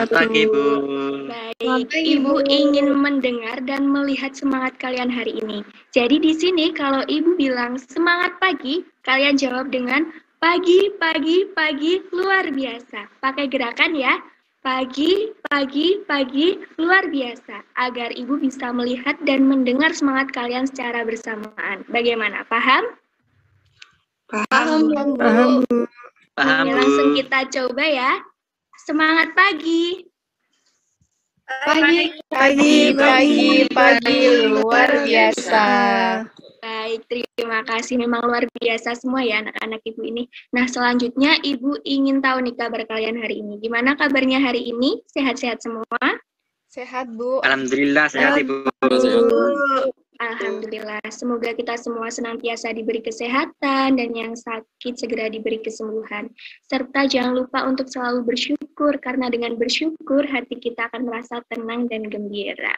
pagi, Bu. Baik, Ibu ingin mendengar dan melihat semangat kalian hari ini. Jadi di sini kalau Ibu bilang semangat pagi, kalian jawab dengan pagi, pagi, pagi, luar biasa. Pakai gerakan ya. Pagi, pagi, pagi, luar biasa. Agar Ibu bisa melihat dan mendengar semangat kalian secara bersamaan. Bagaimana? Paham? Paham, Bu. Paham, Oke, Bu. langsung kita coba ya. Semangat pagi. Pagi, luar biasa. Baik, terima kasih. Memang luar biasa semua ya anak-anak Ibu ini. Nah, selanjutnya Ibu ingin tahu nih kabar kalian hari ini. Gimana kabarnya hari ini? Sehat-sehat semua? Sehat, Bu. Alhamdulillah sehat, Ibu. Alhamdulillah. Semoga kita semua senantiasa diberi kesehatan dan yang sakit segera diberi kesembuhan. Serta jangan lupa untuk selalu bersyukur, karena dengan bersyukur hati kita akan merasa tenang dan gembira.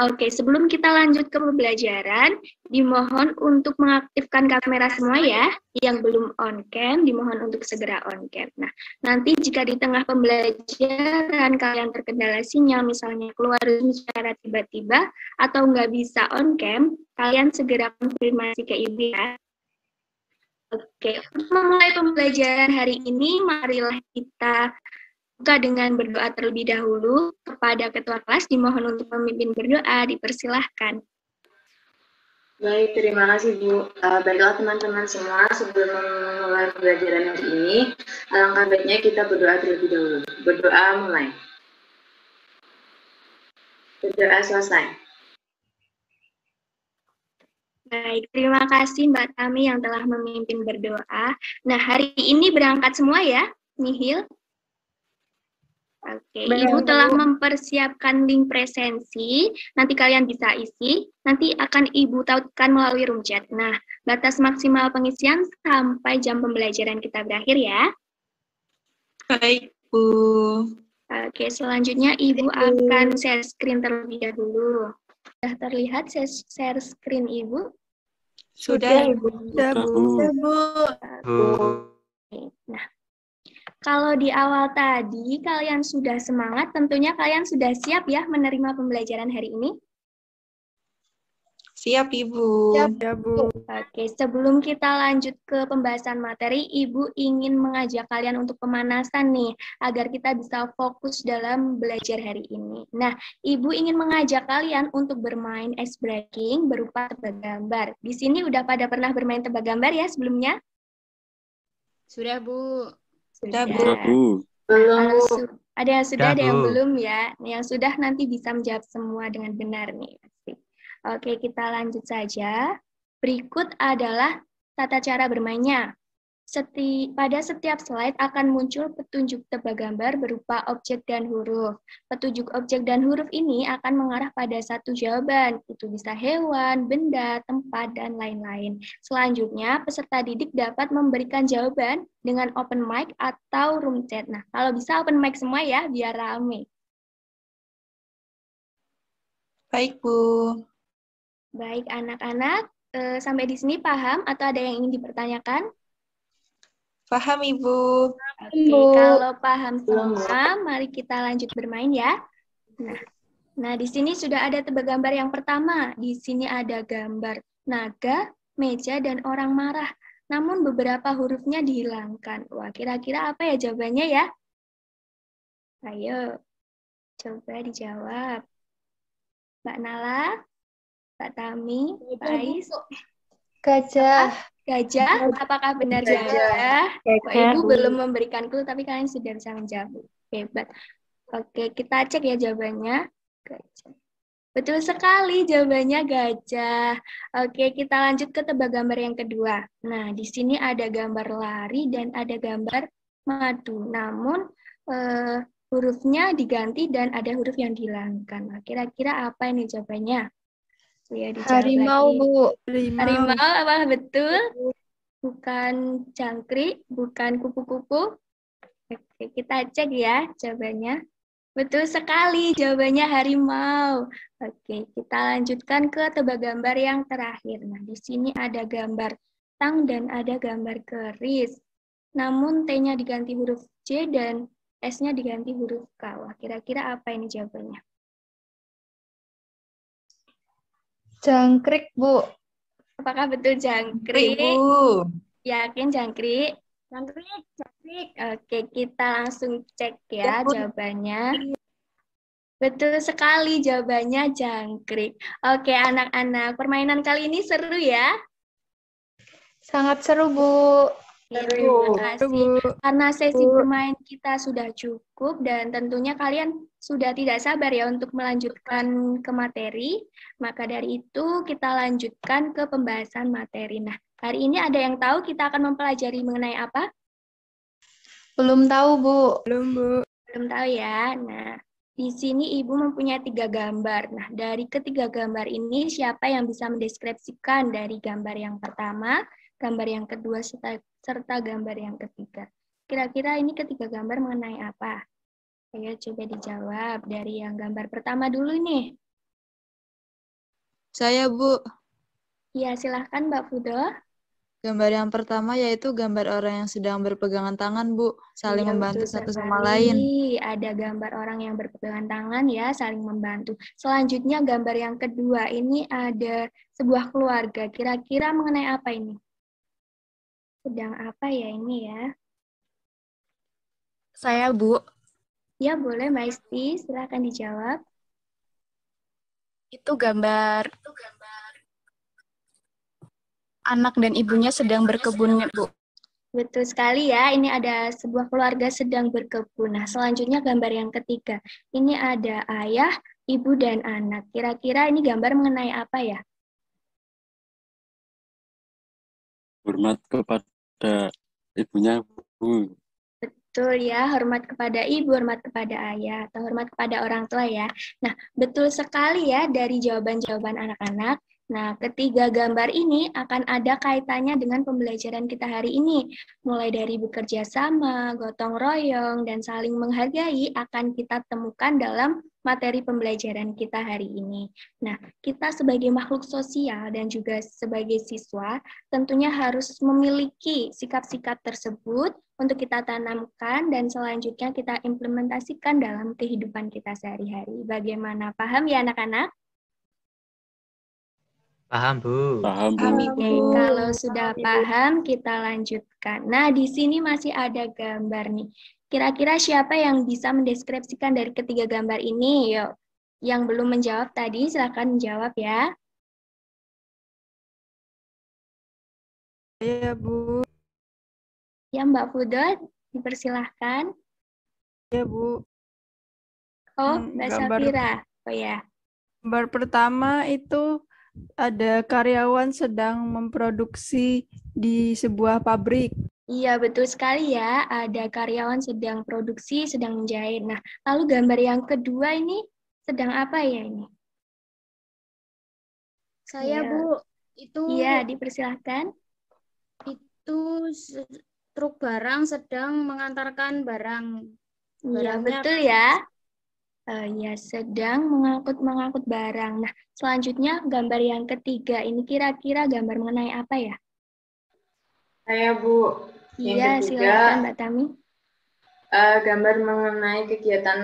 Oke, sebelum kita lanjut ke pembelajaran, dimohon untuk mengaktifkan kamera semua ya. Yang belum on cam, dimohon untuk segera on cam. Nah, nanti jika di tengah pembelajaran kalian terkendala sinyal, misalnya keluar secara tiba-tiba, atau nggak bisa on cam, kalian segera konfirmasi ke Ibu ya. Oke, untuk memulai pembelajaran hari ini, marilah kita buka dengan berdoa terlebih dahulu. Kepada ketua kelas dimohon untuk memimpin berdoa, dipersilahkan. Baik, terima kasih Bu. Baiklah teman-teman semua, sebelum memulai pembelajaran hari ini, alangkah baiknya kita berdoa terlebih dahulu. Berdoa mulai. Berdoa selesai. Baik, terima kasih Mbak Tami yang telah memimpin berdoa. Nah, hari ini berangkat semua ya, Nihil? Oke, Ibu telah mempersiapkan link presensi, nanti kalian bisa isi, nanti akan Ibu tautkan melalui room chat. Nah, batas maksimal pengisian sampai jam pembelajaran kita berakhir ya. Baik, Bu. Oke, selanjutnya Ibu akan share screen terlebih dahulu. Sudah terlihat share screen Ibu? Sudah, Bu. Nah, kalau di awal tadi kalian sudah semangat, tentunya kalian sudah siap ya menerima pembelajaran hari ini? Siap, Ibu. Ya, Bu. Oke, sebelum kita lanjut ke pembahasan materi, Ibu ingin mengajak kalian untuk pemanasan nih, agar kita bisa fokus dalam belajar hari ini. Nah, Ibu ingin mengajak kalian untuk bermain ice breaking berupa tebak gambar. Di sini udah pada pernah bermain tebak gambar ya sebelumnya? Sudah, Bu. Sudah, Bu. Belum, Bu. Ada yang sudah, Sudah, ada yang Bu. belum ya. Yang sudah nanti bisa menjawab semua dengan benar nih. Oke, kita lanjut saja. Berikut adalah tata cara bermainnya. Pada setiap slide akan muncul petunjuk tebak gambar berupa objek dan huruf. Petunjuk objek dan huruf ini akan mengarah pada satu jawaban. Itu bisa hewan, benda, tempat, dan lain-lain. Selanjutnya, peserta didik dapat memberikan jawaban dengan open mic atau room chat. Nah, kalau bisa open mic semua ya, biar rame. Baik, Bu. Baik, anak-anak. Sampai di sini paham atau ada yang ingin dipertanyakan? Paham, Ibu. Oke, kalau paham semua, mari kita lanjut bermain ya. Nah, di sini sudah ada tebak gambar yang pertama. Di sini ada gambar naga, meja, dan orang marah. Namun beberapa hurufnya dihilangkan. Wah, kira-kira apa ya jawabannya ya? Ayo, coba dijawab. Mbak Nala, Mbak Tami, Pak Ais. Gajah. Gajah, apakah benar gajah? Wah, Ibu belum memberikan clue, tapi kalian sudah bisa menjawab. Hebat. Oke, kita cek ya jawabannya. Gajah. Betul sekali jawabannya gajah. Oke, kita lanjut ke tebak gambar yang kedua. Nah, di sini ada gambar lari dan ada gambar madu. Namun, hurufnya diganti dan ada huruf yang dihilangkan. Nah, kira-kira apa ini jawabannya? Ya, Harimau, lagi. Bu. Harimau, apa betul? Bukan jangkrik, bukan kupu-kupu. Oke, kita cek ya jawabannya. Betul sekali, jawabannya harimau. Oke, kita lanjutkan ke tebak gambar yang terakhir. Nah, di sini ada gambar tang dan ada gambar keris. Namun T-nya diganti huruf J dan S-nya diganti huruf K. Wah, kira-kira apa ini jawabannya? Jangkrik, Bu. Apakah betul Baik, jangkrik? Bu. Yakin jangkrik? Jangkrik, jangkrik. Oke, kita langsung cek Ya, ya Bu. jawabannya. Betul sekali jawabannya jangkrik. Oke, anak-anak, permainan kali ini seru ya? Sangat seru, Bu. Oke, Seru. terima kasih. Karena sesi bermain kita sudah cukup dan tentunya kalian sudah tidak sabar ya untuk melanjutkan ke materi. Maka dari itu kita lanjutkan ke pembahasan materi. Nah, hari ini ada yang tahu kita akan mempelajari mengenai apa? Belum tahu, Bu. Belum tahu ya. Nah, di sini Ibu mempunyai 3 gambar. Nah, dari ketiga gambar ini siapa yang bisa mendeskripsikan dari gambar yang pertama, gambar yang kedua, serta gambar yang ketiga? Kira-kira ini ketiga gambar mengenai apa? Ayo coba dijawab dari yang gambar pertama dulu nih. Saya, Bu. Ya, silahkan Mbak Fudo. Gambar yang pertama yaitu gambar orang yang sedang berpegangan tangan, Bu. Saling Iya, membantu betul satu sama sekali. lain. Ada gambar orang yang berpegangan tangan ya, saling membantu. Selanjutnya gambar yang kedua, ini ada sebuah keluarga. Kira-kira mengenai apa ini? Sedang apa ya ini ya? Saya, Bu, Ya, boleh Mbak Isti, silakan dijawab. itu gambar anak dan ibunya sedang berkebun, Bu. Betul sekali ya, ini ada sebuah keluarga sedang berkebun. Nah, selanjutnya gambar yang ketiga. Ini ada ayah, ibu, dan anak. Kira-kira ini gambar mengenai apa ya? Hormat kepada ibunya, Bu. Betul ya, hormat kepada ibu, hormat kepada ayah, atau hormat kepada orang tua ya. Nah, betul sekali ya dari jawaban-jawaban anak-anak. Nah, ketiga gambar ini akan ada kaitannya dengan pembelajaran kita hari ini. Mulai dari bekerja sama, gotong royong, dan saling menghargai akan kita temukan dalam materi pembelajaran kita hari ini. Nah, kita sebagai makhluk sosial dan juga sebagai siswa tentunya harus memiliki sikap-sikap tersebut untuk kita tanamkan dan selanjutnya kita implementasikan dalam kehidupan kita sehari-hari. Bagaimana? Paham ya anak-anak? Paham, Bu. Paham, Bu. Paham, Oke, Ibu. kalau sudah paham, kita lanjutkan. Nah, di sini masih ada gambar nih. Kira-kira siapa yang bisa mendeskripsikan dari ketiga gambar ini? Yuk, yang belum menjawab tadi, silakan menjawab ya. Ya, Bu. Ya, Mbak Fudo, dipersilahkan. Ya, Bu. Oh, Mbak Safira. Oh ya. Gambar pertama itu ada karyawan sedang memproduksi di sebuah pabrik. Iya, betul sekali ya. Ada karyawan sedang produksi, sedang menjahit. Nah, lalu gambar yang kedua ini sedang apa ya ini? Saya, Iya. Bu, itu Iya, dipersilahkan. truk barang sedang mengantarkan barang. Iya, Barangnya betul ya. Ya, sedang mengangkut barang. Nah, selanjutnya gambar yang ketiga. Ini kira-kira gambar mengenai apa ya? Saya, Bu. Yang Iya, ketiga, silakan Mbak Tami. gambar mengenai kegiatan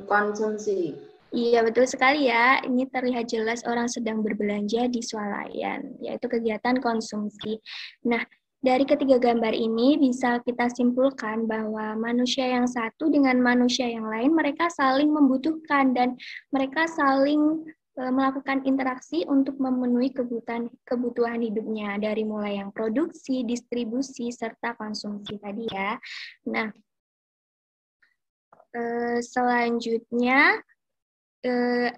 konsumsi. Iya, betul sekali ya. Ini terlihat jelas orang sedang berbelanja di swalayan, yaitu kegiatan konsumsi. Nah, dari ketiga gambar ini bisa kita simpulkan bahwa manusia yang satu dengan manusia yang lain, mereka saling membutuhkan dan mereka saling melakukan interaksi untuk memenuhi kebutuhan hidupnya, dari mulai yang produksi, distribusi, serta konsumsi tadi ya. Nah, selanjutnya,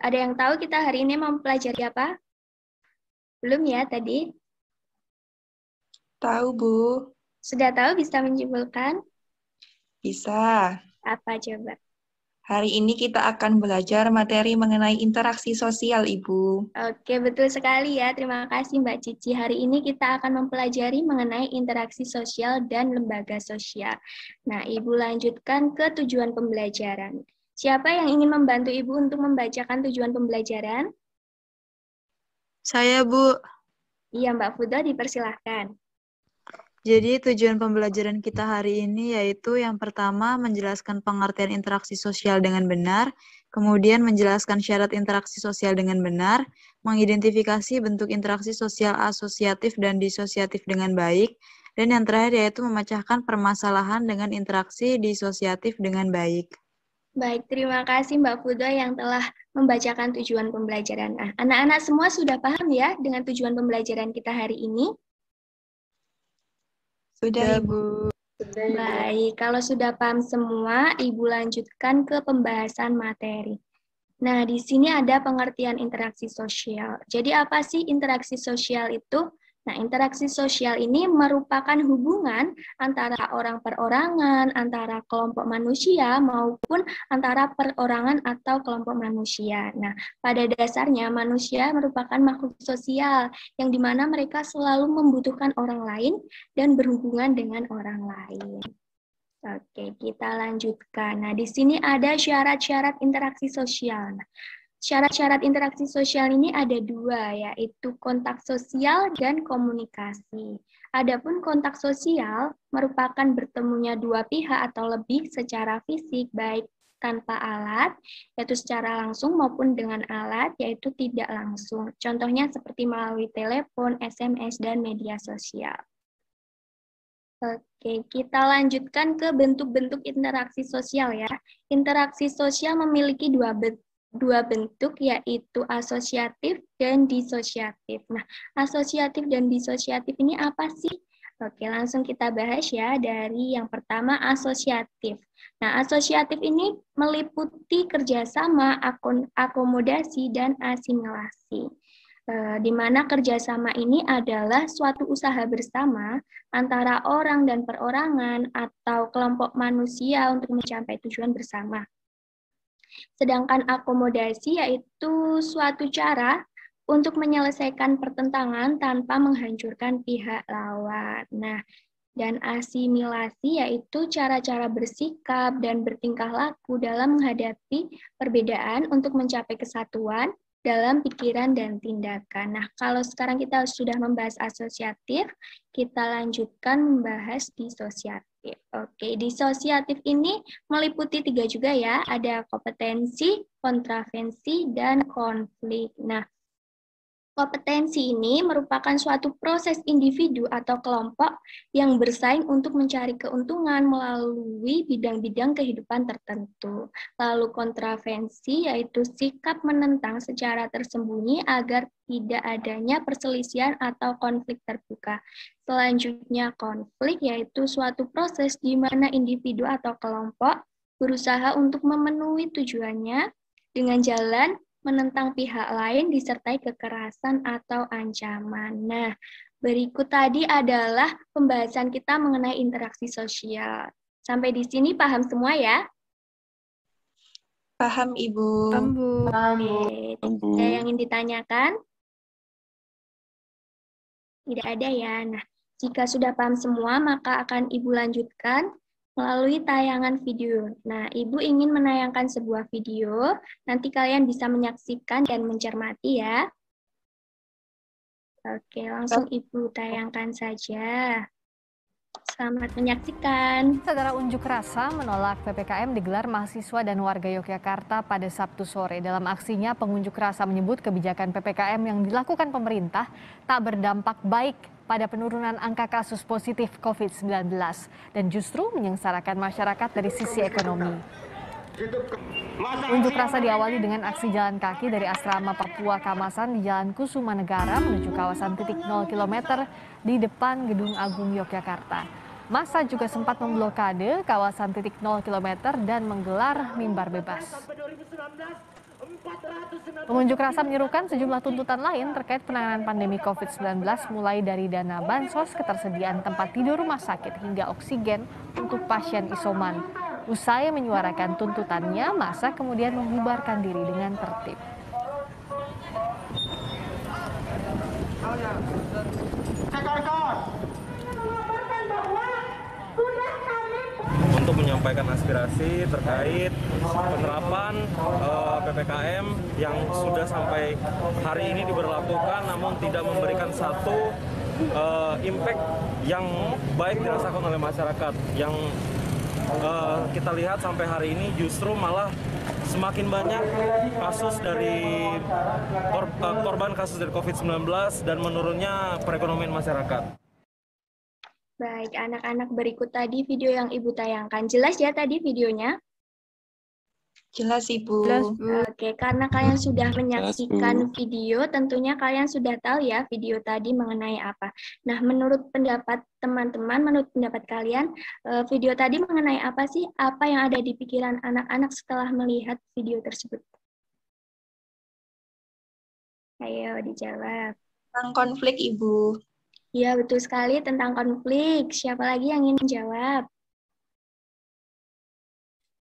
ada yang tahu kita hari ini mempelajari apa? Belum ya tadi? Tahu, Bu. Sudah tahu, bisa menyimpulkan? Bisa. Apa coba? Hari ini kita akan belajar materi mengenai interaksi sosial, Ibu. Oke, betul sekali ya. Terima kasih Mbak Cici. Hari ini kita akan mempelajari mengenai interaksi sosial dan lembaga sosial. Nah, Ibu lanjutkan ke tujuan pembelajaran. Siapa yang ingin membantu Ibu untuk membacakan tujuan pembelajaran? Saya, Bu. Iya, Mbak Fudo, dipersilahkan. Jadi tujuan pembelajaran kita hari ini yaitu yang pertama menjelaskan pengertian interaksi sosial dengan benar, kemudian menjelaskan syarat interaksi sosial dengan benar, mengidentifikasi bentuk interaksi sosial asosiatif dan disosiatif dengan baik, dan yang terakhir yaitu memecahkan permasalahan dengan interaksi disosiatif dengan baik. Baik, terima kasih Mbak Fudo yang telah membacakan tujuan pembelajaran. Nah, anak-anak semua sudah paham ya dengan tujuan pembelajaran kita hari ini? Sudah, Ibu. Baik, kalau sudah paham semua, Ibu lanjutkan ke pembahasan materi. Nah, di sini ada pengertian interaksi sosial. Jadi apa sih interaksi sosial itu? Nah, interaksi sosial ini merupakan hubungan antara orang perorangan, antara kelompok manusia, maupun antara perorangan atau kelompok manusia. Nah, pada dasarnya manusia merupakan makhluk sosial, yang dimana mereka selalu membutuhkan orang lain dan berhubungan dengan orang lain. Oke, kita lanjutkan. Nah, di sini ada syarat-syarat interaksi sosial. Nah, syarat-syarat interaksi sosial ini ada dua, yaitu kontak sosial dan komunikasi. Adapun kontak sosial merupakan bertemunya dua pihak atau lebih secara fisik, baik tanpa alat, yaitu secara langsung maupun dengan alat, yaitu tidak langsung. Contohnya seperti melalui telepon, SMS, dan media sosial. Oke, kita lanjutkan ke bentuk-bentuk interaksi sosial ya. Interaksi sosial memiliki dua bentuk, yaitu asosiatif dan disosiatif. Nah, asosiatif dan disosiatif ini apa sih? Oke, langsung kita bahas ya dari yang pertama, asosiatif. Nah, asosiatif ini meliputi kerjasama, akomodasi, dan asimilasi. Di mana kerjasama ini adalah suatu usaha bersama antara orang dan perorangan atau kelompok manusia untuk mencapai tujuan bersama. Sedangkan akomodasi yaitu suatu cara untuk menyelesaikan pertentangan tanpa menghancurkan pihak lawan. Nah, dan asimilasi yaitu cara-cara bersikap dan bertingkah laku dalam menghadapi perbedaan untuk mencapai kesatuan dalam pikiran dan tindakan. Nah, kalau sekarang kita sudah membahas asosiatif, kita lanjutkan membahas disosiatif. Oke, disosiatif ini meliputi tiga juga ya, ada kompetensi, kontravensi, dan konflik. Nah, kompetensi ini merupakan suatu proses individu atau kelompok yang bersaing untuk mencari keuntungan melalui bidang-bidang kehidupan tertentu. Lalu kontravensi yaitu sikap menentang secara tersembunyi agar tidak adanya perselisihan atau konflik terbuka. Selanjutnya konflik yaitu suatu proses di mana individu atau kelompok berusaha untuk memenuhi tujuannya dengan jalan menentang pihak lain disertai kekerasan atau ancaman. Nah, berikut tadi adalah pembahasan kita mengenai interaksi sosial. Sampai di sini paham semua ya? Paham, Ibu. Ada yang ingin ditanyakan? Tidak ada ya. Nah, jika sudah paham semua, maka akan Ibu lanjutkan melalui tayangan video. Nah, Ibu ingin menayangkan sebuah video, nanti kalian bisa menyaksikan dan mencermati ya. Oke, langsung Ibu tayangkan saja. Selamat menyaksikan. Saudara, unjuk rasa menolak PPKM digelar mahasiswa dan warga Yogyakarta pada Sabtu sore. Dalam aksinya, pengunjuk rasa menyebut kebijakan PPKM yang dilakukan pemerintah tak berdampak baik pada penurunan angka kasus positif COVID-19 dan justru menyengsarakan masyarakat dari sisi ekonomi. Unjuk rasa diawali dengan aksi jalan kaki dari asrama Papua Kamasan di Jalan Kusuma Negara menuju kawasan titik 0 km di depan Gedung Agung Yogyakarta. Massa juga sempat memblokade kawasan titik 0 km dan menggelar mimbar bebas. Pengunjuk rasa menyerukan sejumlah tuntutan lain terkait penanganan pandemi COVID-19 mulai dari dana bansos, ketersediaan tempat tidur rumah sakit hingga oksigen untuk pasien isoman. Usai menyuarakan tuntutannya, massa kemudian membubarkan diri dengan tertib. Untuk menyampaikan aspirasi terkait penerapan PPKM yang sudah sampai hari ini diberlakukan namun tidak memberikan satu impact yang baik dirasakan oleh masyarakat. Yang kita lihat sampai hari ini justru malah semakin banyak kasus dari korban kasus dari COVID-19 dan menurunnya perekonomian masyarakat. Baik, anak-anak, berikut tadi video yang Ibu tayangkan. Jelas ya tadi videonya? Jelas, Ibu. Jelas, Bu. Oke, karena kalian sudah Jelas, menyaksikan Bu. video, tentunya kalian sudah tahu ya video tadi mengenai apa. Nah, menurut pendapat teman-teman, menurut pendapat kalian, video tadi mengenai apa sih? Apa yang ada di pikiran anak-anak setelah melihat video tersebut? Ayo dijawab. Tentang konflik, Ibu. Ya, betul sekali tentang konflik. Siapa lagi yang ingin menjawab?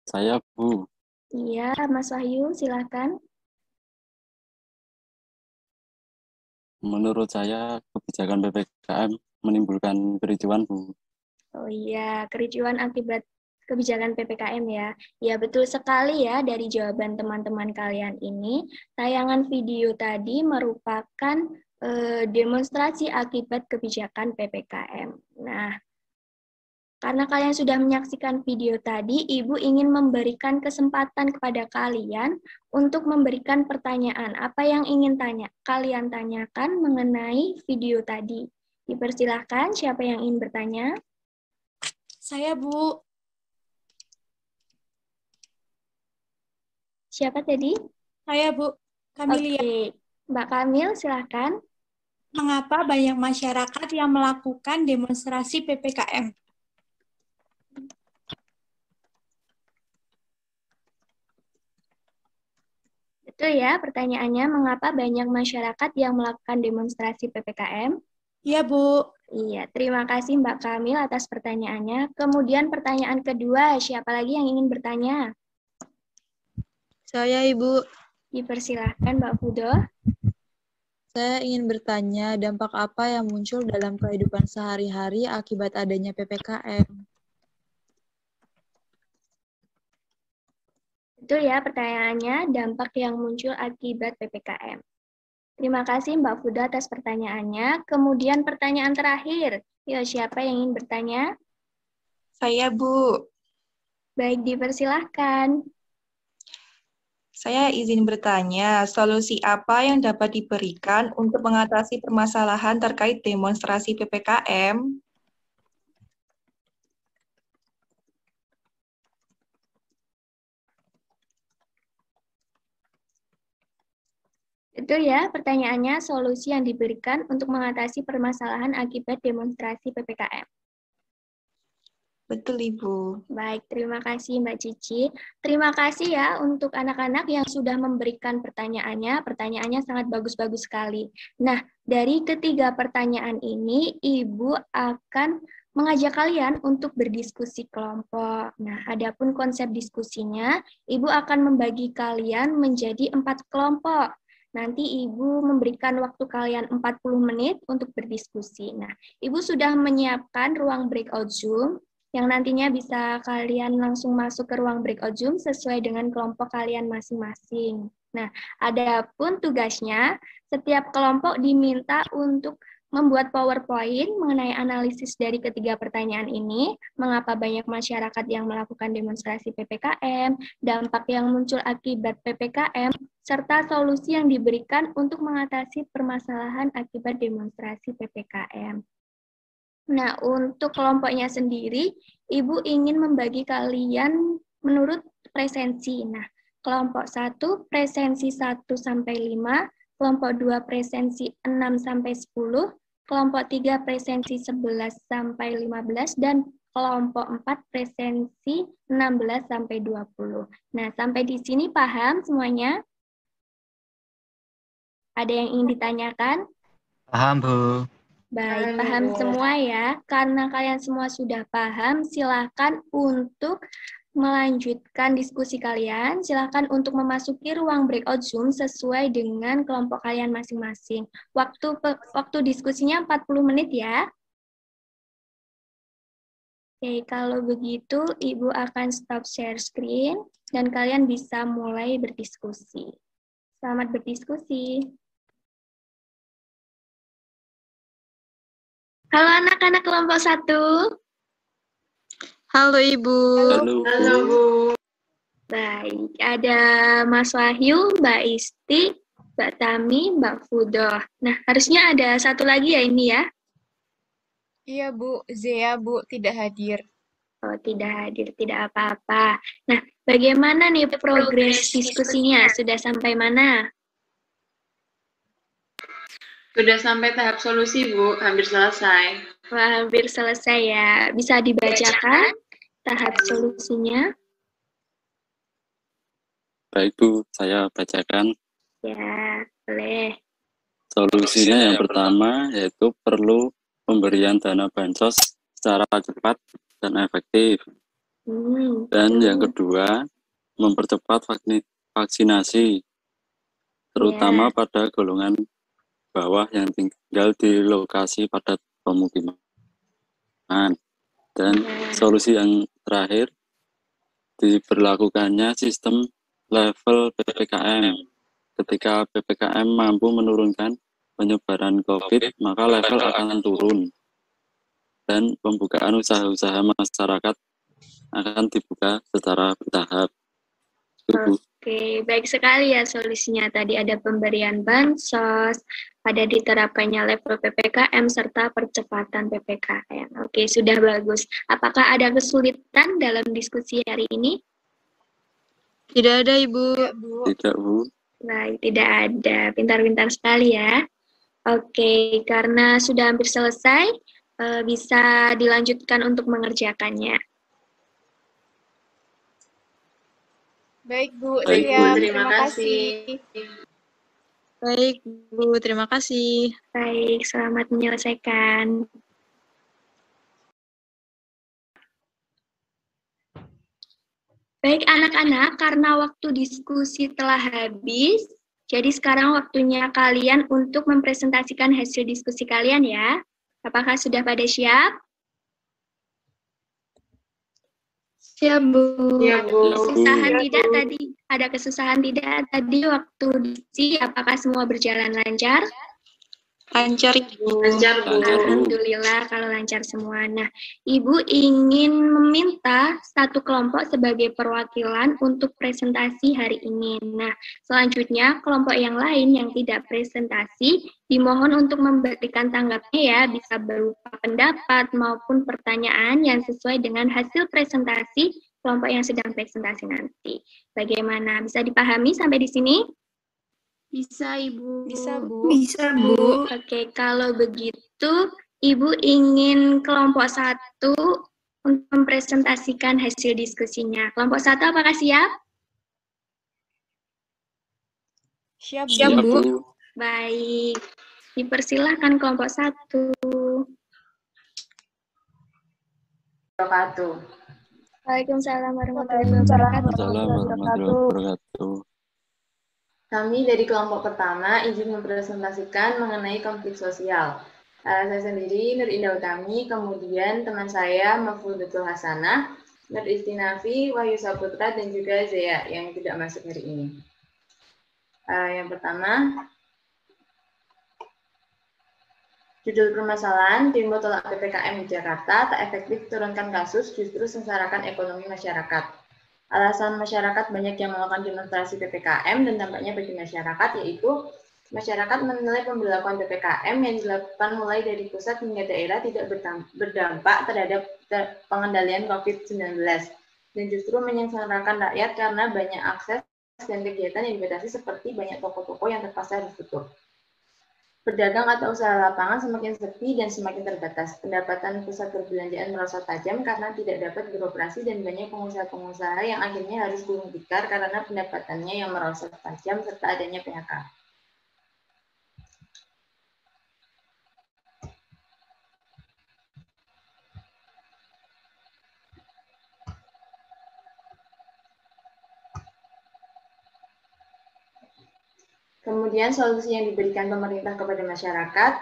Saya, Bu. Iya, Mas Wahyu, silakan. Menurut saya, kebijakan PPKM menimbulkan kericuan, Bu. Oh iya, kericuan akibat kebijakan PPKM ya. Ya, betul sekali ya dari jawaban teman-teman kalian ini. Tayangan video tadi merupakan demonstrasi akibat kebijakan PPKM. Nah, karena kalian sudah menyaksikan video tadi, Ibu ingin memberikan kesempatan kepada kalian untuk memberikan pertanyaan. Apa yang ingin kalian tanyakan mengenai video tadi? Dipersilahkan, siapa yang ingin bertanya? Saya, Bu. Siapa tadi? Saya, Bu. Kamilia. Oke, Mbak Kamil, silakan. Mengapa banyak masyarakat yang melakukan demonstrasi PPKM? Betul ya, pertanyaannya mengapa banyak masyarakat yang melakukan demonstrasi PPKM? Iya, Bu. Iya, terima kasih Mbak Kamil atas pertanyaannya. Kemudian pertanyaan kedua, siapa lagi yang ingin bertanya? Saya, Ibu. Dipersilahkan Mbak Fudo. Saya ingin bertanya, dampak apa yang muncul dalam kehidupan sehari-hari akibat adanya PPKM? Betul ya pertanyaannya, dampak yang muncul akibat PPKM. Terima kasih Mbak Fudo atas pertanyaannya. Kemudian pertanyaan terakhir. Ya, siapa yang ingin bertanya? Saya, Bu. Baik, dipersilahkan. Saya izin bertanya, solusi apa yang dapat diberikan untuk mengatasi permasalahan terkait demonstrasi PPKM? Itu ya pertanyaannya, solusi yang diberikan untuk mengatasi permasalahan akibat demonstrasi PPKM. Betul, Ibu. Baik, terima kasih Mbak Cici. Terima kasih ya untuk anak-anak yang sudah memberikan pertanyaannya. Pertanyaannya sangat bagus-bagus sekali. Nah, dari ketiga pertanyaan ini, Ibu akan mengajak kalian untuk berdiskusi kelompok. Nah, adapun konsep diskusinya, Ibu akan membagi kalian menjadi 4 kelompok. Nanti Ibu memberikan waktu kalian 40 menit untuk berdiskusi. Nah, Ibu sudah menyiapkan ruang breakout Zoom, yang nantinya bisa kalian langsung masuk ke ruang breakout Zoom sesuai dengan kelompok kalian masing-masing. Nah, adapun tugasnya, setiap kelompok diminta untuk membuat PowerPoint mengenai analisis dari ketiga pertanyaan ini, mengapa banyak masyarakat yang melakukan demonstrasi PPKM, dampak yang muncul akibat PPKM, serta solusi yang diberikan untuk mengatasi permasalahan akibat demonstrasi PPKM. Nah, untuk kelompoknya sendiri, Ibu ingin membagi kalian menurut presensi. Nah, kelompok 1 presensi 1 sampai 5, kelompok 2 presensi 6 sampai 10, kelompok 3 presensi 11 sampai 15, dan kelompok 4 presensi 16 sampai 20. Nah, sampai di sini paham semuanya? Ada yang ingin ditanyakan? Paham, Bu. Baik, paham semua ya. Karena kalian semua sudah paham, silakan untuk melanjutkan diskusi kalian. Silakan untuk memasuki ruang breakout Zoom sesuai dengan kelompok kalian masing-masing. Waktu diskusinya 40 menit ya. Oke, kalau begitu Ibu akan stop share screen dan kalian bisa mulai berdiskusi. Selamat berdiskusi. Halo anak-anak kelompok 1. Halo Ibu. Halo Bu. Baik, ada Mas Wahyu, Mbak Isti, Mbak Tami, Mbak Fudoh. Nah, harusnya ada satu lagi ya ini ya? Iya, Bu. Zea, Bu, tidak hadir. Oh, tidak hadir, tidak apa-apa. Nah, bagaimana nih progres diskusinya? Sudah sampai mana? Sudah sampai tahap solusi, Bu. Hampir selesai. Wah, hampir selesai ya. Bisa dibacakan tahap solusinya? Baik Bu, saya bacakan. Ya, boleh. Solusinya yang pertama yaitu perlu pemberian dana bansos secara cepat dan efektif. Dan yang kedua, mempercepat vaksinasi, terutama pada golongan bawah yang tinggal di lokasi padat pemukiman. Dan solusi yang terakhir, diberlakukannya sistem level PPKM. Ketika PPKM mampu menurunkan penyebaran COVID, maka level akan turun. Dan pembukaan usaha-usaha masyarakat akan dibuka secara bertahap. Oke, baik sekali ya solusinya. Tadi ada pemberian bansos, ada diterapkannya level PPKM, serta percepatan PPKM. Oke, sudah bagus. Apakah ada kesulitan dalam diskusi hari ini? Tidak ada, Ibu. Tidak, Bu. Baik, tidak ada. Pintar-pintar sekali ya. Oke, karena sudah hampir selesai, bisa dilanjutkan untuk mengerjakannya. Baik, Bu. Baik, Siap. Bu. Terima kasih. Baik, Bu. Terima kasih. Baik, selamat menyelesaikan. Baik anak-anak, karena waktu diskusi telah habis, jadi sekarang waktunya kalian untuk mempresentasikan hasil diskusi kalian ya. Apakah sudah pada siap? Siap, Bu. Ada kesusahan tidak tadi? Ada kesusahan tidak tadi waktu diskusi? Apakah semua berjalan lancar? Lancar, Ibu. Lancar, Bu. Alhamdulillah kalau lancar semua. Nah, Ibu ingin meminta satu kelompok sebagai perwakilan untuk presentasi hari ini. Nah, selanjutnya kelompok yang lain yang tidak presentasi dimohon untuk memberikan tanggapnya ya, bisa berupa pendapat maupun pertanyaan yang sesuai dengan hasil presentasi kelompok yang sedang presentasi nanti. Bagaimana? Bisa dipahami sampai di sini? Bisa, Ibu. Bisa, Bu. Bisa, Bu. Oke, kalau begitu Ibu ingin kelompok 1 untuk mempresentasikan hasil diskusinya. Kelompok 1 apakah siap? Siap, Siap, Bu. Baik, dipersilahkan kelompok 1. Waalaikumsalam warahmatullahi wabarakatuh. Assalamualaikum warahmatullahi wabarakatuh. Kami dari kelompok pertama izin mempresentasikan mengenai konflik sosial. Saya sendiri Nur Indah Utami, kemudian teman saya Mahfudatul Hasanah, Nur Istinafi, Wahyu Saputra, dan juga Zea yang tidak masuk hari ini. Yang pertama, judul permasalahan, demo tolak PPKM di Jakarta, tak efektif turunkan kasus, justru sengsarakan ekonomi masyarakat. Alasan masyarakat banyak yang melakukan demonstrasi PPKM dan dampaknya bagi masyarakat yaitu masyarakat menilai pemberlakuan PPKM yang dilakukan mulai dari pusat hingga daerah tidak berdampak terhadap pengendalian COVID-19 dan justru menyengsarakan rakyat karena banyak akses dan kegiatan yang dibatasi seperti banyak toko-toko yang terpaksa harus tutup. Pedagang atau usaha lapangan semakin sepi dan semakin terbatas. Pendapatan pusat perbelanjaan merosot tajam karena tidak dapat beroperasi dan banyak pengusaha-pengusaha yang akhirnya harus gulung tikar karena pendapatannya yang merosot tajam serta adanya PHK. Kemudian solusi yang diberikan pemerintah kepada masyarakat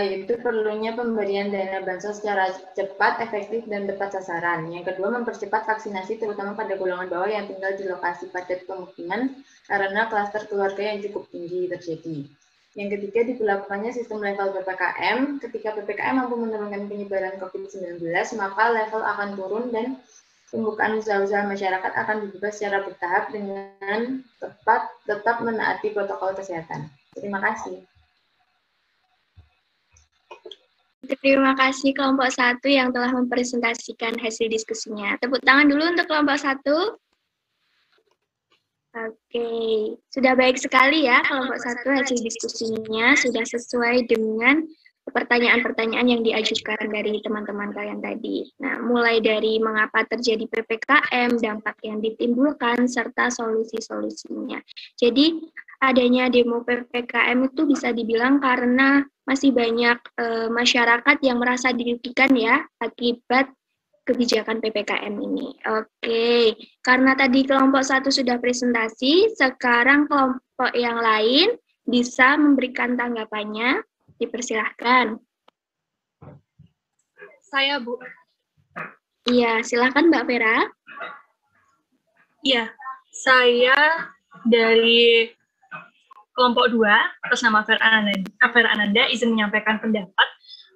yaitu perlunya pemberian dana bansos secara cepat, efektif, dan tepat sasaran. Yang kedua, mempercepat vaksinasi terutama pada golongan bawah yang tinggal di lokasi padat pemukiman karena klaster keluarga yang cukup tinggi terjadi. Yang ketiga, diberlakukannya sistem level PPKM. Ketika PPKM mampu menurunkan penyebaran COVID-19, maka level akan turun dan pembukaan usaha-usaha masyarakat akan dibuka secara bertahap dengan tetap menaati protokol kesehatan. Terima kasih. Terima kasih kelompok 1 yang telah mempresentasikan hasil diskusinya. Tepuk tangan dulu untuk kelompok 1. Oke, sudah baik sekali ya kelompok 1 hasil diskusinya sudah sesuai dengan pertanyaan-pertanyaan yang diajukan dari teman-teman kalian tadi. Nah, mulai dari mengapa terjadi PPKM, dampak yang ditimbulkan, serta solusi-solusinya. Jadi, adanya demo PPKM itu bisa dibilang karena masih banyak masyarakat yang merasa dirugikan ya akibat kebijakan PPKM ini. Oke, karena tadi kelompok 1 sudah presentasi, sekarang kelompok yang lain bisa memberikan tanggapannya. Dipersilahkan. Saya, Bu. Iya, silakan Mbak Vera. Iya, saya dari kelompok 2, atas nama Vera Ananda, izin menyampaikan pendapat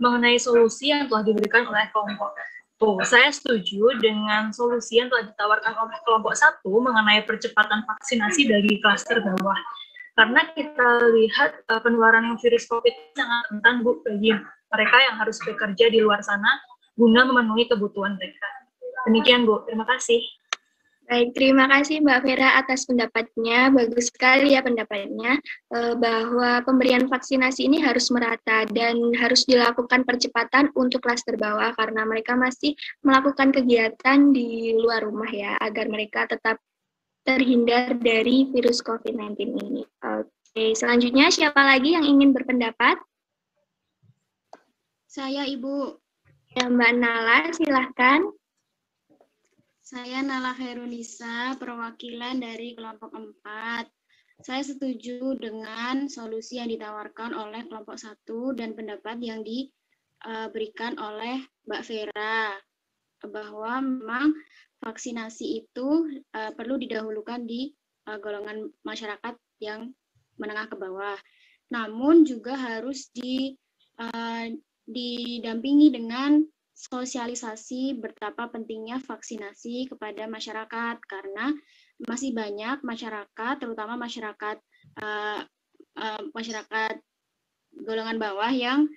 mengenai solusi yang telah diberikan oleh kelompok. Saya setuju dengan solusi yang telah ditawarkan oleh kelompok 1 mengenai percepatan vaksinasi dari klaster bawah. Karena kita lihat penularan virus COVID sangat rentan, Bu, bagi mereka yang harus bekerja di luar sana guna memenuhi kebutuhan mereka. Demikian, Bu. Terima kasih. Baik, terima kasih Mbak Vera atas pendapatnya. Bagus sekali ya pendapatnya, bahwa pemberian vaksinasi ini harus merata dan harus dilakukan percepatan untuk klaster bawah karena mereka masih melakukan kegiatan di luar rumah ya, agar mereka tetap terhindar dari virus COVID-19 ini. Oke, selanjutnya siapa lagi yang ingin berpendapat? Saya, Ibu. Ya, Mbak Nala, silahkan. Saya Nala Khairunisa, perwakilan dari kelompok 4. Saya setuju dengan solusi yang ditawarkan oleh kelompok 1 dan pendapat yang diberikan oleh Mbak Vera, bahwa memang vaksinasi itu perlu didahulukan di golongan masyarakat yang menengah ke bawah. Namun juga harus didampingi dengan sosialisasi betapa pentingnya vaksinasi kepada masyarakat, karena masih banyak masyarakat, terutama masyarakat golongan bawah yang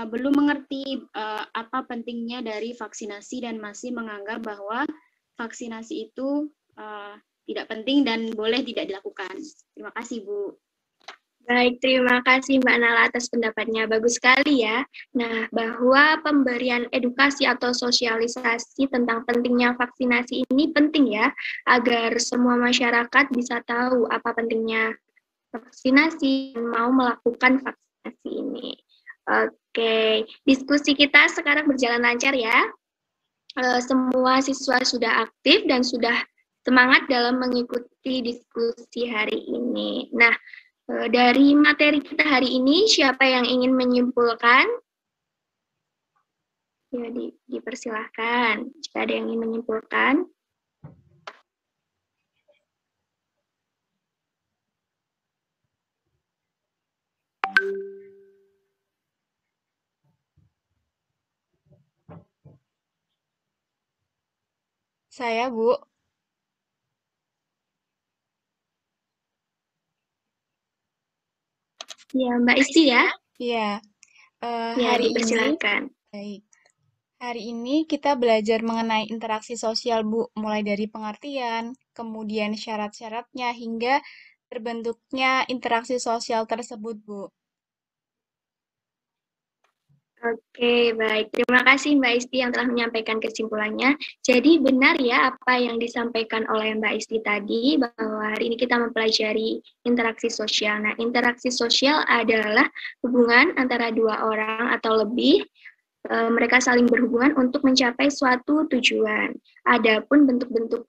belum mengerti apa pentingnya dari vaksinasi dan masih menganggap bahwa vaksinasi itu tidak penting dan boleh tidak dilakukan. Terima kasih, Bu. Baik, terima kasih Mbak Nala atas pendapatnya. Bagus sekali ya. Nah, bahwa pemberian edukasi atau sosialisasi tentang pentingnya vaksinasi ini penting ya, agar semua masyarakat bisa tahu apa pentingnya vaksinasi dan mau melakukan vaksinasi ini. Oke, diskusi kita sekarang berjalan lancar ya. Semua siswa sudah aktif dan sudah semangat dalam mengikuti diskusi hari ini. Nah, dari materi kita hari ini, siapa yang ingin menyimpulkan? Ya, dipersilahkan. Jika ada yang ingin menyimpulkan. Saya, Bu. Ya, Mbak Isti ya? Iya. Ya, Hari dipersilakan. Baik. Hari ini kita belajar mengenai interaksi sosial, Bu, mulai dari pengertian, kemudian syarat-syaratnya, hingga terbentuknya interaksi sosial tersebut, Bu. Oke, baik. Terima kasih Mbak Isti yang telah menyampaikan kesimpulannya. Jadi benar ya apa yang disampaikan oleh Mbak Isti tadi, bahwa hari ini kita mempelajari interaksi sosial. Nah, interaksi sosial adalah hubungan antara dua orang atau lebih, mereka saling berhubungan untuk mencapai suatu tujuan. Adapun bentuk-bentuk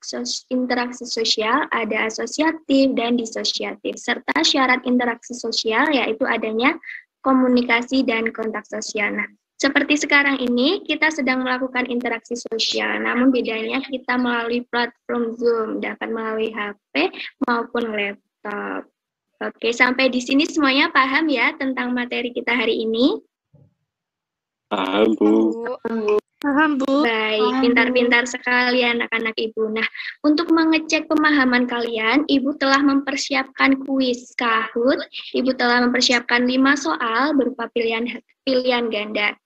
interaksi sosial ada asosiatif dan disosiatif, serta syarat interaksi sosial yaitu adanya komunikasi dan kontak sosial. Nah, seperti sekarang ini kita sedang melakukan interaksi sosial, namun bedanya kita melalui platform Zoom, dapat melalui HP maupun laptop. Oke, sampai di sini semuanya paham ya tentang materi kita hari ini? Paham, Bu. Paham, Bu. Baik, pintar-pintar sekali anak-anak Ibu. Nah, untuk mengecek pemahaman kalian, Ibu telah mempersiapkan kuis Kahoot. Ibu telah mempersiapkan 5 soal berupa pilihan ganda.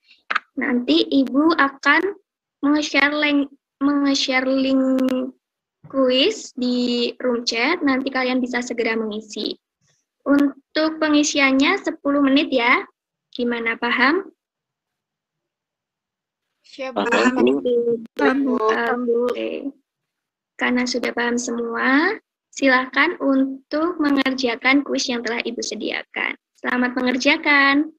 Nanti Ibu akan menge-share link kuis di room chat. Nanti kalian bisa segera mengisi. Untuk pengisiannya 10 menit ya. Gimana, paham? Paham, Bu. Oke. Karena sudah paham semua, silakan untuk mengerjakan kuis yang telah Ibu sediakan. Selamat mengerjakan.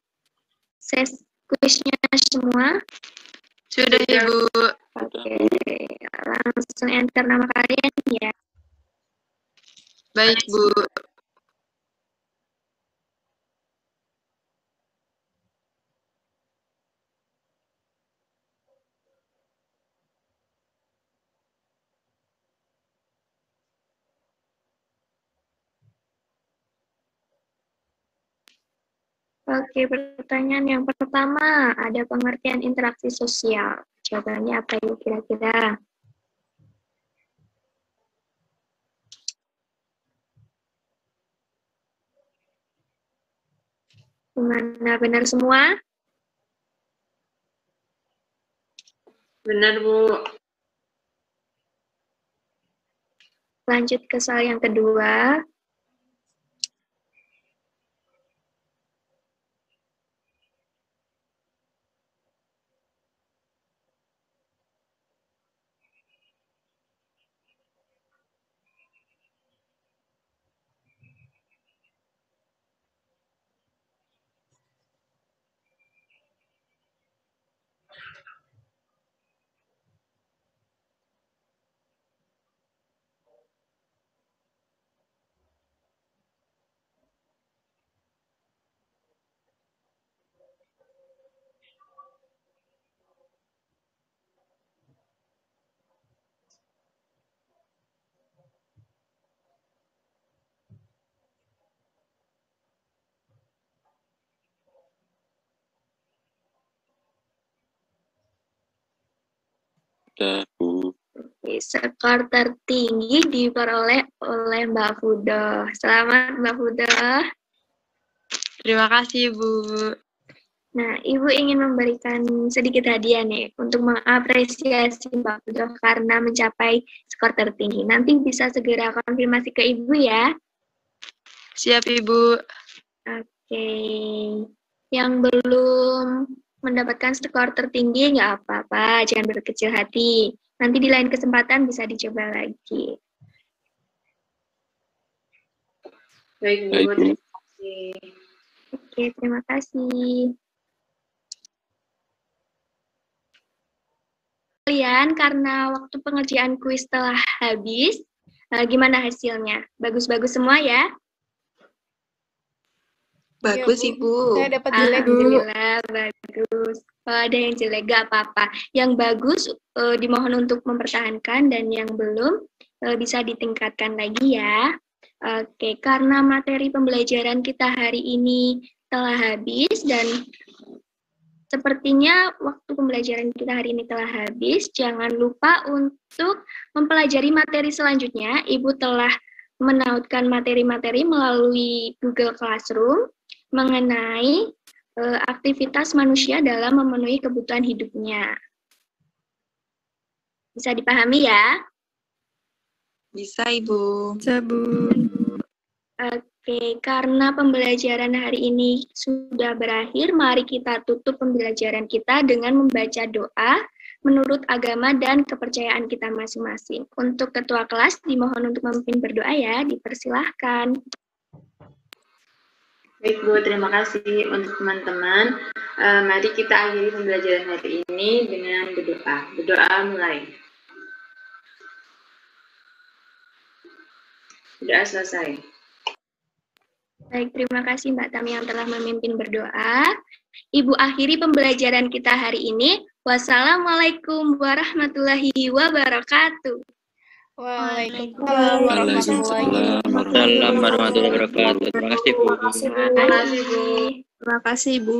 Kuisnya semua? Sudah, Ibu. Oke, langsung enter nama kalian ya. Baik, Bu. Oke, pertanyaan yang pertama, ada pengertian interaksi sosial. Jawabannya apa ya kira-kira? Gimana, benar semua? Benar, Bu. Lanjut ke soal yang kedua. Sudah, Bu. Skor tertinggi diperoleh oleh Mbak Fudo. Selamat Mbak Fudo. Terima kasih, Bu. Nah, Ibu ingin memberikan sedikit hadiah nih untuk mengapresiasi Mbak Fudo karena mencapai skor tertinggi. Nanti bisa segera konfirmasi ke Ibu ya. Siap, Ibu. Oke. Yang belum mendapatkan skor tertinggi nggak apa-apa, jangan berkecil hati. Nanti di lain kesempatan bisa dicoba lagi. Baik, Bu. Terima kasih. Oke, terima kasih. Kalian, karena waktu pengerjaan kuis telah habis, gimana hasilnya? Bagus-bagus semua ya? Bagus, Ya, Ibu. Saya dapat jelek, Bu. Alhamdulillah, bagus. Kalau ada yang jelek, gak apa-apa. Yang bagus dimohon untuk mempertahankan, dan yang belum bisa ditingkatkan lagi ya. Oke, karena materi pembelajaran kita hari ini telah habis, dan sepertinya waktu pembelajaran kita hari ini telah habis, jangan lupa untuk mempelajari materi selanjutnya. Ibu telah menautkan materi-materi melalui Google Classroom mengenai aktivitas manusia dalam memenuhi kebutuhan hidupnya. Bisa dipahami ya? Bisa, Ibu. Bisa, Bu. Oke, karena pembelajaran hari ini sudah berakhir, mari kita tutup pembelajaran kita dengan membaca doa menurut agama dan kepercayaan kita masing-masing. Untuk ketua kelas dimohon untuk memimpin berdoa ya, dipersilahkan. Baik, Bu, terima kasih untuk teman-teman. Mari kita akhiri pembelajaran hari ini dengan berdoa. Berdoa mulai. Berdoa selesai. Baik, terima kasih Mbak Tami yang telah memimpin berdoa. Ibu akhiri pembelajaran kita hari ini. Wassalamualaikum warahmatullahi wabarakatuh. Waalaikumsalam warahmatullahi Waalaikumsalam warahmatullahi wabarakatuh. Terima kasih, Bu. Terima kasih, Bu. Terima kasih, Bu.